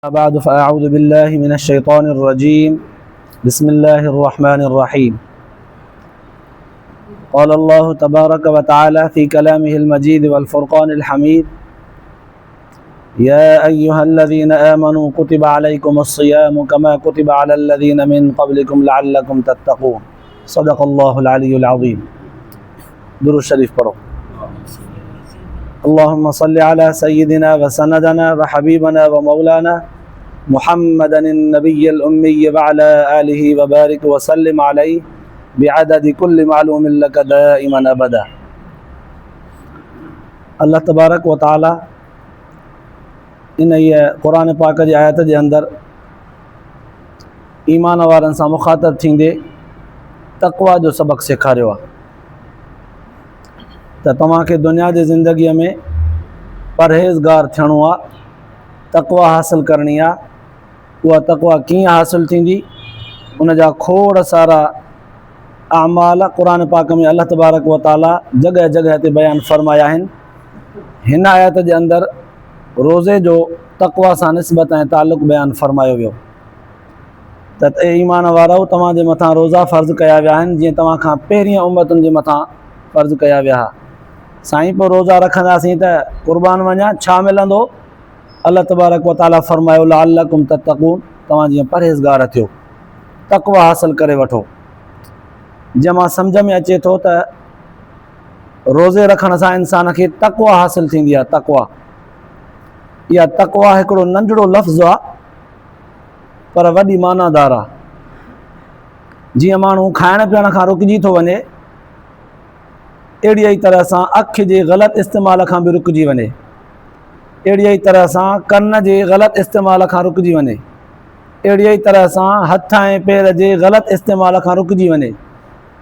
بعد فأعوذ بالله من الشيطان الرجيم بسم الله الرحمن الرحيم قال الله تبارك وتعالى في كلامه المجيد والفرقان الحميد يا أيها الذين آمنوا كتب عليكم الصيام كما كتب على الذين من قبلكم لعلكم تتقون صدق الله العلي العظيم درود شريف پڑھو اللهم صل على سيدنا وسندنا وحبيبنا ومولانا محمد النبي الأمي وعلى آله وبارك وسلم عليه بعدد كل معلوم لك دائما أبدا اللہ تبارک و تعالی इन क़ुरान पाक जी आयत जे अंदरि ईमान वारनि सां मुख़ातब थींदे तक़वा जो सबक़ सेखारियो आहे त तव्हांखे दुनिया जी ज़िंदगीअ में परहेज़गार थियणो आहे, तक़वा हासिल करणी आहे। उहा तक़वा कीअं हासिल थींदी, उन जा खोड़ सारा अमाल क़ुरान पाक में अल्लाह तबारक व ताला जॻह जॻह ते बयानु फ़रमाया आहिनि। हिन आयत जे अंदरि रोज़े जो तक़वा सां निस्बत ऐं ताल्लुक़ बयानु फ़रमायो वियो त ईमान वारो तव्हांजे मथां रोज़ा फ़र्ज़ु कया विया आहिनि जीअं तव्हां खां पहिरीं उम्मतुनि जे मथां फ़र्ज़ु कया विया हुआ। साईं पोइ रोज़ा रखंदासीं त क़ुर्बान वञा छा मिलंदो? अल्लाह तबारक व ताला फ़रमायो लअल्लकुम तत्तक़ून, तव्हां जीअं परहेज़गार थियो, तक़वा हासिल करे वठो। जंहिं मां सम्झ में अचे थो त रोज़े रखण सां इंसान खे तक़वा हासिल थींदी आहे। तक़वा इहा तक़वा हिकिड़ो नंढड़ो लफ़्ज़ आहे पर वॾी मानादार आहे। जीअं माण्हू खाइण पीअण खां रुकिजी थो वञे, अहिड़ीअ ई तरह सां अखि जे ग़लति इस्तेमाल खां बि रुकिजी वञे, अहिड़ीअ ई तरह सां कन जे ग़लति इस्तेमाल खां रुकिजी वञे, अहिड़ीअ ई तरह सां हथ ऐं पेर जे ग़लति इस्तेमाल खां रुकिजी वञे,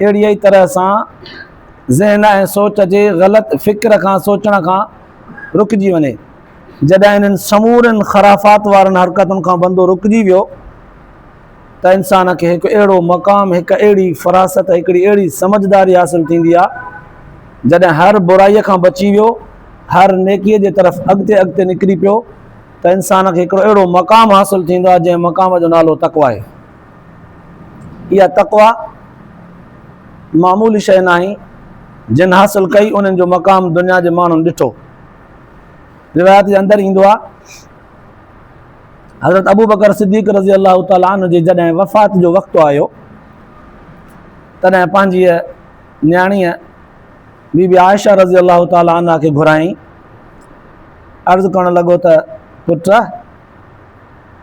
अहिड़ीअ ई तरह सां ज़हन ऐं सोच जे ग़लति फ़िक्र खां सोचण खां रुकिजी वञे। जॾहिं इन्हनि समूरनि ख़राफ़ात वारनि हरकतुनि खां बंदो रुकिजी वियो त इंसान खे हिकु अहिड़ो मक़ाम, हिकु अहिड़ी फ़रासत, हिकिड़ी अहिड़ी समझदारी हासिल थींदी आहे। जॾहिं हर बुराईअ खां बची वियो, हर नेकीअ जे तरफ़ अॻिते अॻिते निकिरी पियो त इंसान खे हिकिड़ो अहिड़ो मक़ाम हासिल थींदो आहे जंहिं मक़ाम जो नालो तक़वा आहे। इहा तक़वा मामूली शइ न आहे, जिन हासिल कई उन्हनि जो मक़ाम दुनिया जे माण्हुनि ॾिठो। रिवायत जे अंदरि ईंदो आहे हज़रत अबू बकर सिद्दीक़ रज़ी अल्लाह ताला अन्हु जी जॾहिं वफ़ात जो वक़्तु आयो तॾहिं पंहिंजी न्याणीअ बीबी आयशा रज़ी अल्लाह ताला अन्हा खे घुराईं। अर्ज़ु करणु लॻो त पुट,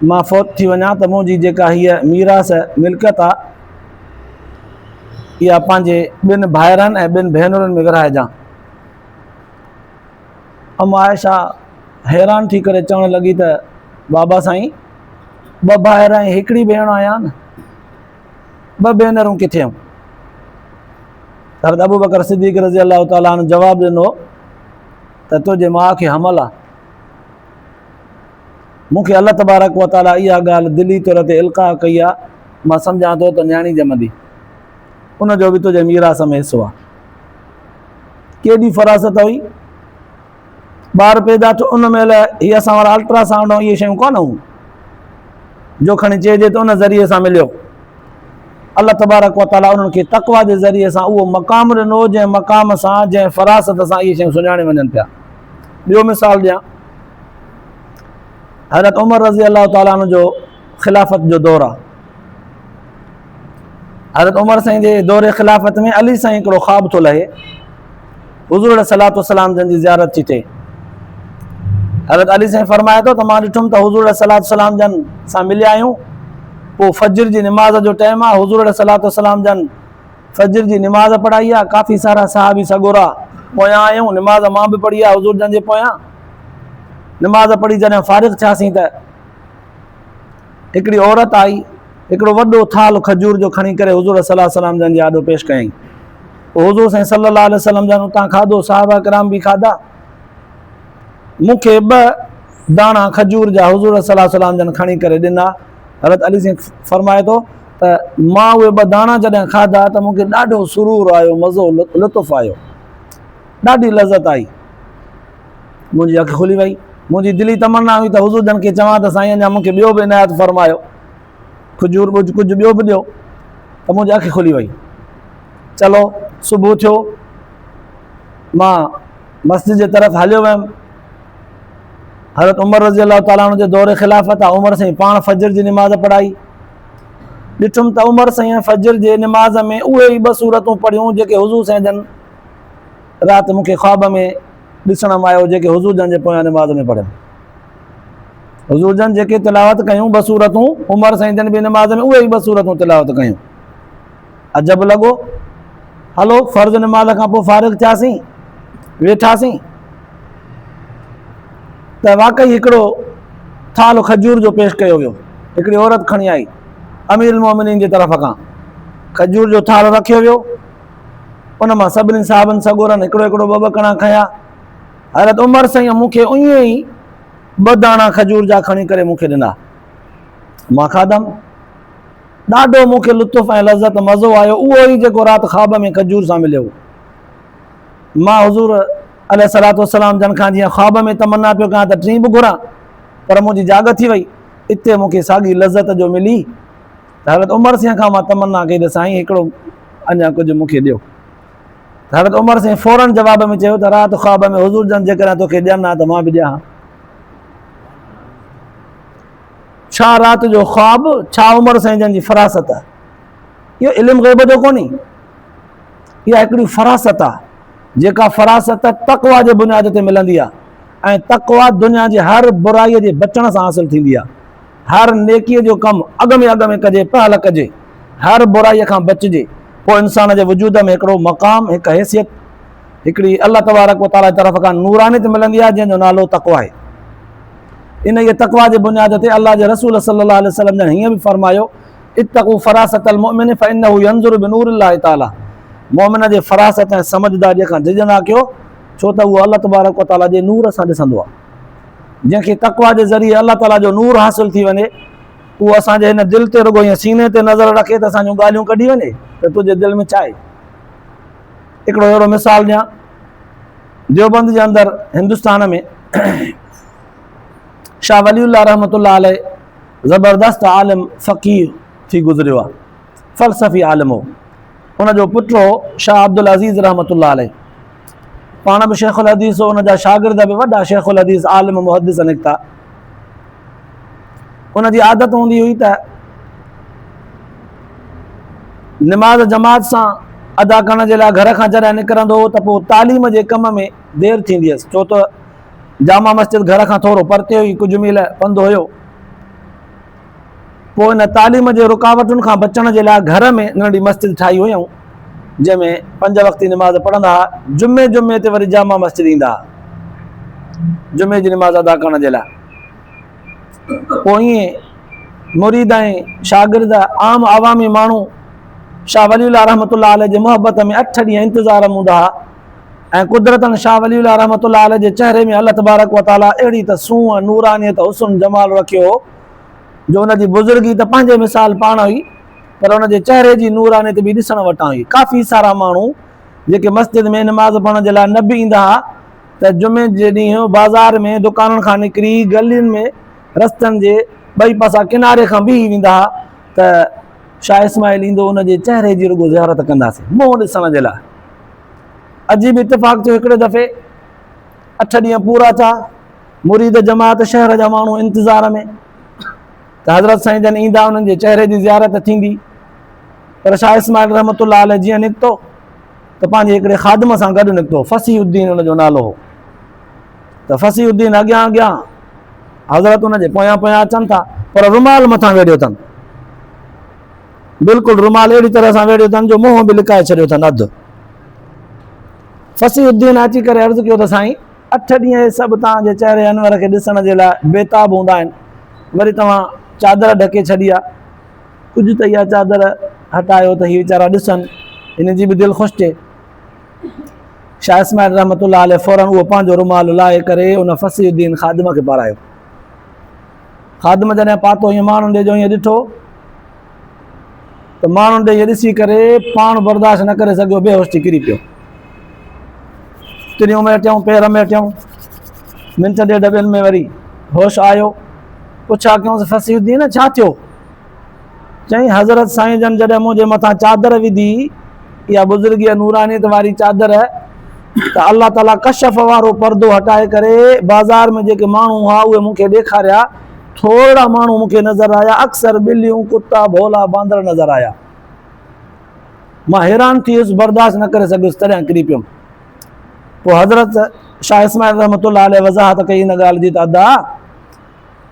मां फ़ौत थी वञा त मुंहिंजी जेका हीअ मीरास मिल्कियत आहे इहा पंहिंजे ॿिनि भाइरनि ऐं ॿिनि भेनरुनि में विरहाइजां। अम्मा आयशा हैरान थी करे चवणु लॻी त बाबा साईं, ॿ भाइर ऐं हिकिड़ी भेण आया न, ॿ भेनरूं किथे आहियूं? हज़रत अबू बकर सिद्दीक़ रज़ी अल्लाह ताला अन्हु जवाबु ॾिनो त तुंहिंजे माउ खे हमल आहे। मूंखे अल्लाह तबारक व ताला इहा ॻाल्हि दिली तौर ते इल्क़ा कई आहे, मां सम्झां थो त न्याणी ॼमंदी, उनजो बि तुंहिंजे मीरास में हिसो आहे। केॾी फ़रासत हुई! ॿार पैदा थियो उन महिल हीअ असां वारा अल्ट्रासाउंड ऐं इहे शयूं कोन हुयूं जो खणी चइजे त उन ज़रिए सां मिलियो। अल्लाह तबारक व ताला उन्हनि खे तक़वा जे ज़रिए सां उहो मक़ाम ॾिनो जंहिं मक़ाम सां, जंहिं फ़रासत सां इहे शयूं सुञाणे वञनि पिया। ॿियो मिसाल ॾियां, हज़रत उमर रज़ी अल्लाह ताला अन्हु जो ख़िलाफ़त जो दौर आहे। हज़रत उमर साईं जे दौरे ख़िलाफ़त में अली साईं हिकिड़ो ख़्वाब थो लहे, हुज़ूर सलातो सलाम जन जी ज़ियारत थी थिए। हज़रत अली साईं फ़रमाए थो त मां ॾिठुमि त हुज़ूर सलातो सलाम जन सां मिलिया आहियूं, पोइ फजर जी निमाज़ जो टाइम आहे, हुज़ूर सलातो सलाम जन फजर जी निमाज़ पढ़ाई आहे, काफ़ी सारा सहाबी सगोरा पोयां आहियूं, निमाज़ मां बि पढ़ी आहे हुज़ूर जन जे पोयां। निमाज़ पढ़ी जॾहिं फ़ारिग़ थियासीं त हिकिड़ी औरत आई, हिकिड़ो वॾो थाल खजूर जो खणी करे हुज़ूर सलातो सलाम जन जे आॾो पेश कयईं। पोइ हुज़ूर साईं सल्लल्लाहु अलैहि वसल्लम जन उतां खाधो, सहाबा किराम बि खाधा। मूंखे 2 दाणा खजूर जा हुज़ूर सल्लल्लाहु अलैहि वसल्लम जन खणी करे ॾिना। हज़रत अली साईं फ़रमाए थो त मां उहे 2 दाणा जॾहिं खाधा त मूंखे ॾाढो सुरूर आयो, मज़ो लुत्फ़ आयो, ॾाढी लज़त आई, मुंहिंजी अखि खुली वई। मुंहिंजी दिली तमन्ना हुई त हुज़ूर जन खे चवां त साईं अञा मूंखे ॿियो बि इनायत फरमायो, खजूर कुझु ॿियो बि ॾियो, त मुंहिंजी अखि खुली वई। चलो सुबुह थियो, मां मस्जिद जे तरफ़ हलियो वियुमि। हज़रत उमर रज़ी अल्लाह ताला अन्हु जे दौर ख़िलाफ़त आहे। उमर साईं पाण फजर जी निमाज़ पढ़ाई। ॾिठुमि त उमर साईं फजर जे निमाज़ में उहे ई 2 सूरतूं पढ़ियूं जेके हुज़ूर साईं जन राति मूंखे ख़्वाब में ॾिसण में आयो, जेके हुज़ूर जन जे पोयां निमाज़ में पढ़ियमि। हुज़ूर जन जेके तिलावत कयूं 2 सूरतूं, उमर साईं जन बि निमाज़ में उहे ई 2 सूरतूं तिलावत कयूं। अजब लॻो। हलो फ़र्ज़ निमाज़ खां पोइ फ़ारिग़ थियासीं, वेठासीं त वाक़ई हिकिड़ो थाल खजूर जो पेश कयो वियो। हिकिड़ी औरत खणी आई अमीरुल मोमिनीन जी तरफ़ खां, खजूर जो थाल रखियो वियो। उन मां सभिनी साहबनि सगोरनि हिकिड़ो हिकिड़ो 2 कणा खयां। हज़रत उमर साईं मूंखे उईअं ई 2 दाणा खजूर जा खणी करे मूंखे ॾिना। मां खाधमि। ॾाढो मूंखे लुत्फ़ ऐं लज़त मज़ो आयो, उहो ई जेको राति ख़्वाब में खजूर सां मिलियो। मां हुज़ूर अलैहिस्सलातु वस्सलाम जन खां जीअं ख़्वाब में तमन्ना पियो कयां त 3 बि घुरां, पर मुंहिंजी जाग थी वई। इते मूंखे साॻी लज़त जो मिली त हज़रत उमर साईं खां मां तमन्ना कई त साईं हिकिड़ो अञा कुझु मूंखे ॾियो। त हज़रत उमर साईं फ़ौरन जवाब में चयो त राति ख़्वाब में हुज़ूर जन जेकॾहिं तोखे ॾियनि हा त मां बि ॾियां। छा राति जो ख़्वाब, छा उमर साईं जन जी फ़रासत। इहो इल्मु ग़ैब जो कोन्हे, इहा हिकिड़ी फ़रासत आहे जेका फ़रासत तक़वा जे बुनियाद ते मिलंदी आहे। ऐं तक़वा दुनिया जे हर बुराईअ जे बचण सां हासिलु थींदी आहे। हर नेकीअ जो कमु अॻ में कजे, पहल कजे, हर बुराईअ खां बचिजे, पोइ इंसान जे वजूद में हिकिड़ो मक़ाम, हिकु हैसियत, हिकिड़ी अल्लाह तबारक व तआला जी तरफ़ खां नूरानियत मिलंदी आहे जंहिंजो नालो तक़वा आहे। इन ये तक़वा जे बुनियाद ते अल्लाह जे रसूल सल्लल्लाहु अलैहि वसल्लम ने हीअं बि फरमायो, इत्तक़ू फ़रासतल मुमिन फ़इन्नहु यंज़ुरु बिनूरिल्लाहि तआला। मोमिन जे फ़रासत ऐं समझदारीअ खां डिॼंदा कयो, छो त उहो अल्लाह तबारक व तआला जे नूर सां ॾिसंदो आहे। जंहिंखे तक़वा जे ज़रिए अल्लाह ताला जो नूर हासिलु थी वञे, उहो असांजे हिन दिलि ते रुॻो हीअं सीने ते नज़र रखे त असांजूं ॻाल्हियूं कढी वञे त तुंहिंजे दिलि में छा आहे। हिकिड़ो अहिड़ो मिसाल ॾियां, देवबंद जे अंदरि हिंदुस्तान में शाह वलीउल्लाह रहमतुल्लाह अलैह ज़बरदस्त आलिम फ़क़ीह थी गुज़रियो आहे, फ़लसफ़ी आलिम हो। उनजो पुटु हो शाह अब्दुल अज़ीज़ रहमतुल्लाह अलैह, पाण बि शेखुल हदीस हो। उनजा शागिर्द बि वॾा शेखुल हदीस आलिम मुहद्दिस निकिता। उनजी आदत हूंदी हुई त निमाज़ जमात सां अदा करण जे लाइ घर खां जॾहिं निकिरंदो हो त पोइ तालीम जे कम में देरि थींदी हुअसि, छो त जामा मस्जिद घर खां थोरो परते हुई, कुझु मील पंधु हुयो। पोइ इन तालीम जे रुकावटुनि खां बचण जे लाइ घर में नंढी मस्जिद ठाही हुयूं, जंहिंमें 5 वक़्ती निमाज़ पढ़ंदा हुआ। जुमे ते वरी जामा मस्जिद ईंदा हुआ जुमे जी निमाज़ अदा करण जे लाइ। पोइ ईअं मुरीद ऐं शागिर्द आम अवामी माण्हू शाह वलीउल्लाह रहमतुल्लाह अलैह जे मोहबत में 8 ॾींहं इंतज़ार में हूंदा हुआ। ऐं कुदरतन शाह वलीउल्लाह रहमतुल्लाह अलैह जे चहिरे में अल्लाह तबारक व तआला अहिड़ी त सूंह, नूरानियत, हुस्न, जमाल रखियो हो जो उनजी बुज़ुर्गी त पंहिंजे मिसाल पाण हुई, पर उनजे चहिरे जी नूरानियत बि ॾिसण वटां हुई। काफ़ी सारा माण्हू जेके मस्जिद में निमाज़ पढ़ण जे लाइ न बि ईंदा हुआ त जुमे जे ॾींहुं बाज़ार में दुकाननि खां निकिरी गलियुनि में रस्तनि जे 2 पासा किनारे खां बीही वेंदा हुआ त शाह इस्माइल ईंदो, उनजे चहिरे जी रुॻो ज़ियारत कंदासीं, मुंहुं ॾिसण जे लाइ। अजीब इत्तिफ़ाक़ थियो, हिकिड़े दफ़े 8 ॾींहं पूरा थिया, मुरीद जमात शहर जा माण्हू इंतज़ार में त हज़रत साईं जन ईंदा, उन्हनि जे चहिरे जी ज़ियारत थींदी। पर शाह इस्माइल रहमतुल्लाह अलैह जीअं निकितो त पंहिंजे हिकिड़े ख़ादिम सां गॾु निकितो, फ़सीहुद्दीन उनजो नालो हो। त फ़सीहुद्दीन अॻियां हज़रत उनजे पोयां अचनि था, पर रुमाल मथां वेढ़ियो अथनि, बिल्कुलु रुमाल अहिड़ी तरह सां वेढ़ियो अथनि जो मुंहुं बि लिकाए छॾियो अथनि अधु। फ़सीहुद्दीन अची करे अर्ज़ु कयो त साईं 8 ॾींहं हे सभु तव्हांजे चहिरे अनवर खे ॾिसण जे लाइ बेताब हूंदा आहिनि, वरी तव्हां चादर ढके छॾी आहे, कुझु त इहा चादर हटायो त हीअ वीचारा ॾिसनि, हिन जी बि दिलि ख़ुशि थिए। शाह इस्माइल रहमतुल्लाह अलैह फ़ौरन उहो पंहिंजो रुमाल लाहे करे उन फ़सीहुद्दीन ख़ादिम खे पारायो। ख़ादिम जॾहिं पातो, हीअं माण्हुनि ॾे जो हीअं ॾिठो त माण्हुनि ॾे हीअं ॾिसी करे पाण बर्दाश्त न करे सघियो, बेहोश थी किरी पियो। तिरियूं मेटियूं, पेर मेटियूं, मिंट ॾेढ ॿिनि में वरी होश आयो। पुछा कयूंसि फसीउद्दीन छा थियो? चई हज़रत साईं जन जॾहिं मुंहिंजे मथां चादर विधी, इहा बुज़ुर्गीअ नूरानियत वारी चादर, त अल्लाह ताला कशफ वारो पर्दो हटाए करे बाज़ार में जेके माण्हू हुआ उहे मूंखे ॾेखारिया। थोरा माण्हू मूंखे नज़र आया, अक्सर ॿिलियूं, कुता, भोला, बांदर नज़र आया। मां हैरान थी वियुसि, बर्दाश्त न करे सघियुसि, तॾहिं किरी पियुमि। पोइ हज़रत शाह इस्माइल रहमतुल्लाह अलैह वज़ाहत कई हिन ॻाल्हि जी, त अदा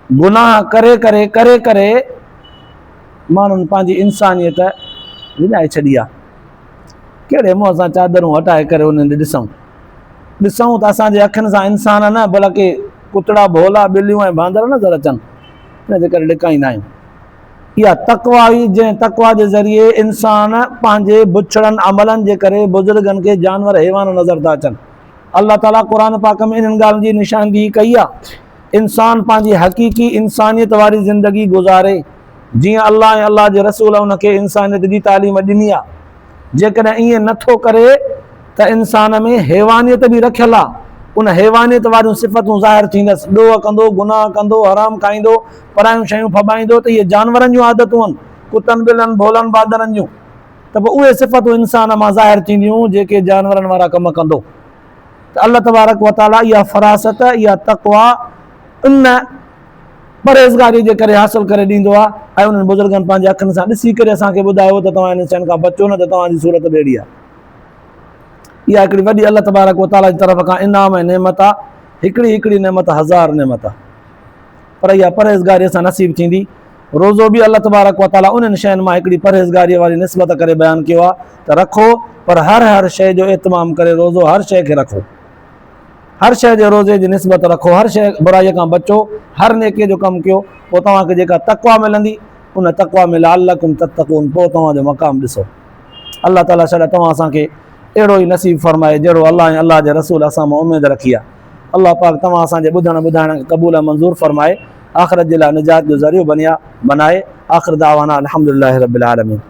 गुनाह करे करे करे करे माण्हुनि पंहिंजी इंसानियत विञाए छॾी आहे। कहिड़े मुंहं सां चादरूं हटाए करे उन्हनि ॾिसूं त असांजे अखियुनि सां इंसान न, बल्कि कुतड़ा, भोला, ॿिलियूं ऐं बांदर नज़र अचनि, हिनजे करे ॾिकाईंदा आहियूं। इहा तक़वा हुई, जंहिं तक़वा जे ज़रिए इंसान पंहिंजे बुछड़नि अमलनि जे करे बुज़ुर्गनि खे जानवर हैवान नज़र था अचनि। अल्लाह ताला क़ुरान पाक में इन्हनि ॻाल्हियुनि जी निशानदेही कई आहे। इंसान पंहिंजी हक़ीक़ी इंसानियत वारी ज़िंदगी गुज़ारे, जीअं अल्लाह ऐं अल्लाह जे रसूल उनखे इंसानियत जी तालीम ॾिनी आहे। जेकॾहिं ईअं नथो करे त इंसान में हैवानियत बि रखियलु आहे, उन हैवानियत वारियूं सिफ़तूं ज़ाहिर थींदसि। ॾोह कंदो, गुनाह कंदो, हराम खाईंदो, परायूं शयूं फॿाईंदो, त इहे जानवरनि जूं आदतूं आहिनि, कुतनि, ॿिलनि, भोलनि, बांदरनि जूं। त पोइ उहे सिफ़तूं इंसान मां ज़ाहिर थींदियूं जेके जानवरनि वारा कम कंदो। त अल्लाह तबारक व तआला इहा फ़रासत, इहा तक़वा इन परहेज़गारी जे करे हासिल करे ॾींदो आहे। ऐं उन्हनि बुज़ुर्गनि पंहिंजे अखियुनि सां ॾिसी करे असांखे ॿुधायो त तव्हां इन शयुनि खां बचो न, त तव्हांजी सूरत ॿेड़ी आहे। इहा हिकिड़ी वॾी अल्लाह तबारक व तआला जी तरफ़ खां इनाम ऐं नेमत आहे। हिकिड़ी हिकिड़ी नेमत हज़ार नेमत आहे, पर इहा परहेज़गारी असां नसीब थींदी। रोज़ो बि अल्लाह तबारक व तआला उन्हनि शयुनि मां हिकिड़ी परहेज़गारीअ वारी निस्बत करे बयानु कयो आहे त रखो, पर हर शइ जो एतमाम करे रोज़ो हर शइ खे रखो, हर शइ जे रोज़े जी निस्बत रखो, हर शइ बुराईअ खां बचो, हर नेकीअ जो कमु कयो। पोइ तव्हांखे जेका तक़वा मिलंदी, उन तक़वा में लअल्लकुम तत्तक़ून, पोइ तव्हांजो मक़ाम ॾिसो। अल्लाह ताला शायदि तव्हां असांखे अहिड़ो ई नसीब फरमाए जहिड़ो अल्लाह ऐं अल्लाह जे रसूल असां मां उमेदु रखी आहे। अल्लाह पाक तव्हां असांजे ॿुधण ॿुधाइण खे क़बूल मंज़ूर फरमाए, आख़िरत जे लाइ निजात जो ज़रियो बनाए। आख़िर दावाना अल्हम्दुलिल्लाहि रब्बिल आलमीन।